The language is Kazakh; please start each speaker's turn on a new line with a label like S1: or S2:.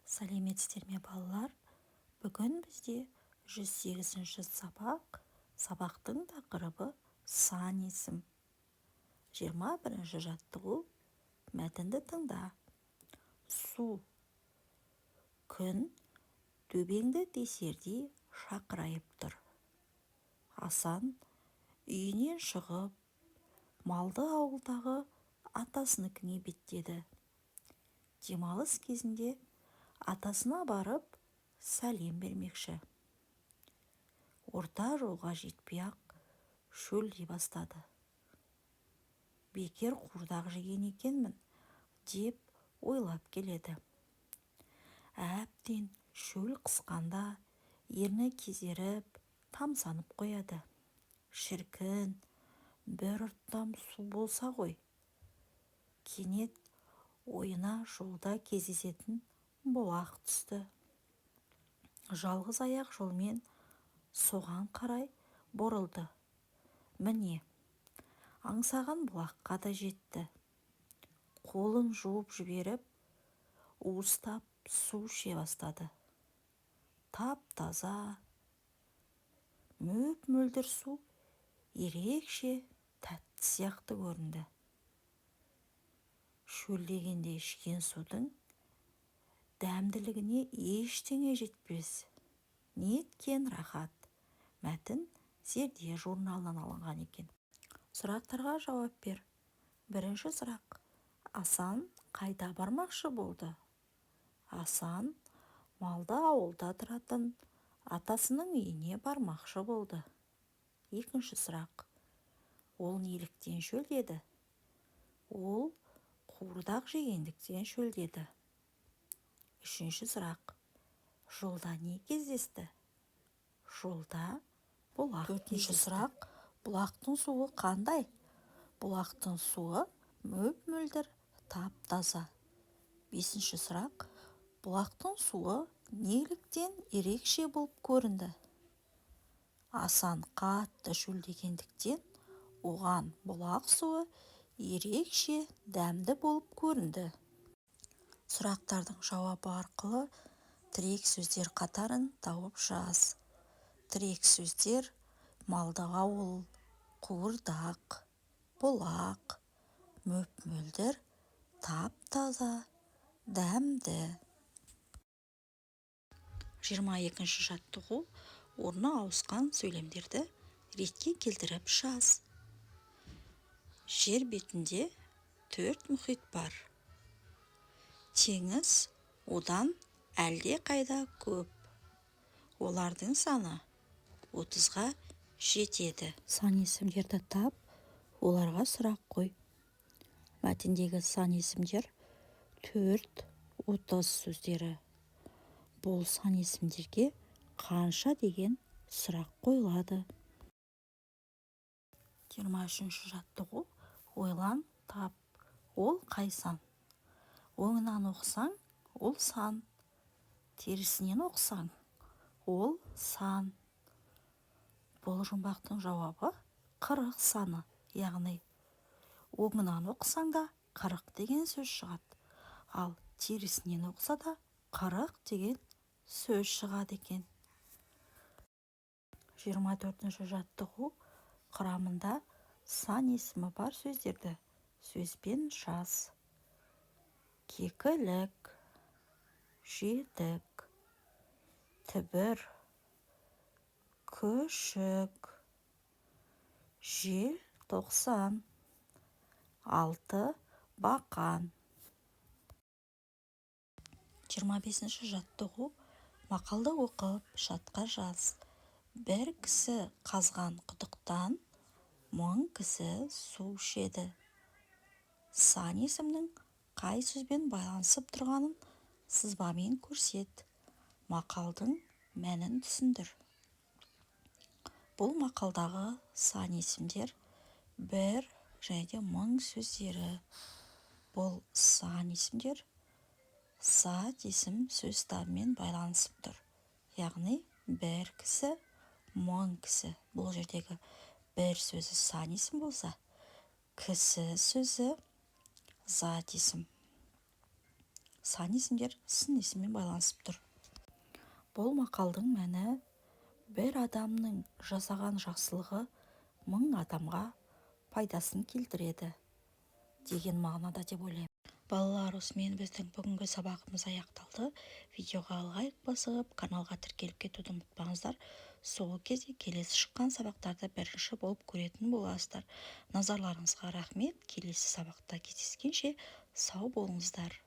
S1: Сәлеметсіздер ме балалар? Бүгін бізде 108-ші сабақ. Сабақтың тақырыбы сан есім. 21-ші жаттығу. Мәтінді тыңда. Су. Күн төбеңді тесердей шақырайып тұр. Асан үйінен шығып, малды ауылдағы атасыныкіне беттеді. Демалыс кезінде атасына барып сәлем бермекші. Орта жолға жетпей-ақ шөлдей бастады. Бекер қуырдақ жеген екенмін деп ойлап келеді. Әбден шөл қысқанда ерні кезеріп, тамсанып қояды. Шіркін, бір ұрттам су болса ғой. Кенет ойына жолда кездесетін бұлақ түсті. Жалғыз аяқ жолмен соған қарай бұрылды. Міне, аңсаған бұлаққа да жетті. Қолын жуып жіберіп, уыстап су іше бастады. Тап-таза, мөп-мөлдір су ерекше тәтті сияқты көрінді. Шөлдегенде ішкен судың дәмділігіне ештеңе жетпес. Неткен рахат. Мәтін Зерде журналынан алынған екен. Сұрақтарға жауап бер. Бірінші сұрақ. Асан қайда бармақшы болды? Асан малды ауылда тұратын атасының үйіне бармақшы болды. Екінші сұрақ. Ол неліктен шөлдеді? Ол қуырдақ жегендіктен шөлдеді. Үшінші сұрақ. Жолда не кездесті? Жолда бұлақ. Төртінші сұрақ. Бұлақтың суы қандай? Бұлақтың суы мөп-мөлдір, тап-таза. Бесінші сұрақ. Бұлақтың суы неліктен ерекше болып көрінді? Асан қатты шөлдегендіктен оған бұлақ суы ерекше дәмді болып көрінді. Сұрақтардың жауабы арқылы тірек сөздер қатарын тауып жаз. Тірек сөздер: малды ауыл, қуырдақ, бұлақ, мөп-мөлдір, тап-таза, дәмді. 22-ші жаттығу. Орны ауысқан сөйлемдерді ретке келтіріп жаз. Жер бетінде 4 мұхит бар. Теңіз одан әлде қайда көп. Олардың саны 30-ға жетеді. Сан есімдерді тап, оларға сұрақ қой. Мәтіндегі сан есімдер 4, 30 сөздері. Бұл сан есімдерге қанша деген сұрақ қойылады. 23-ші жаттығу. Ойлан, тап. Ол қай сан? Оңынан оқысаң, ол сан. Терісінен оқысаң, ол сан. Бұл жұмбақтың жауабы 40 саны, яғни оңынан оқысаң да 40 деген сөз шығады. Ал терісінен оқыса да 40 деген сөз шығады екен. 24-ші жаттығу. Құрамында сан есімі бар сөздерді сөзбен жаз. Кекілік, жетік, түбір, күшік, жел 90, 6 бақан. 25-ші жаттығу. Мақалды оқып, шатқа жаз. Бір кісі қазған құдықтан 1000 кісі су ішеді. Сан есімнің қай сөзбен байланысып тұрғанын сызбамен көрсет. Мақалдың мәнін түсіндір. Бұл мақалдағы сан есімдер 1 және 1000 сөздері. Бұл сан есімдер зат есім сөз табымен байланысып тұр. Яғни бір кісі, 1000 кісі. Бұл жердегі бір сөзі сан есім болса, кісі сөзі зат есім. сан есімдер сын есіммен байланысып тұр. Бұл мақалдың мәні: бір адамның жасаған жақсылығы 1000 адамға пайдасын келтіреді деген мағынада деп ойлаймын. Балалар, осымен біздің бүгінгі сабағымыз аяқталды. Видеоға лайк басып, каналға тіркеліп кетуді ұмытпаңыздар. Сол кезде келесі шыққан сабақтарды бірінші болып көретін боласыздар. Назарларыңызға рахмет. Келесі сабақта кездескенше сау болыңыздар.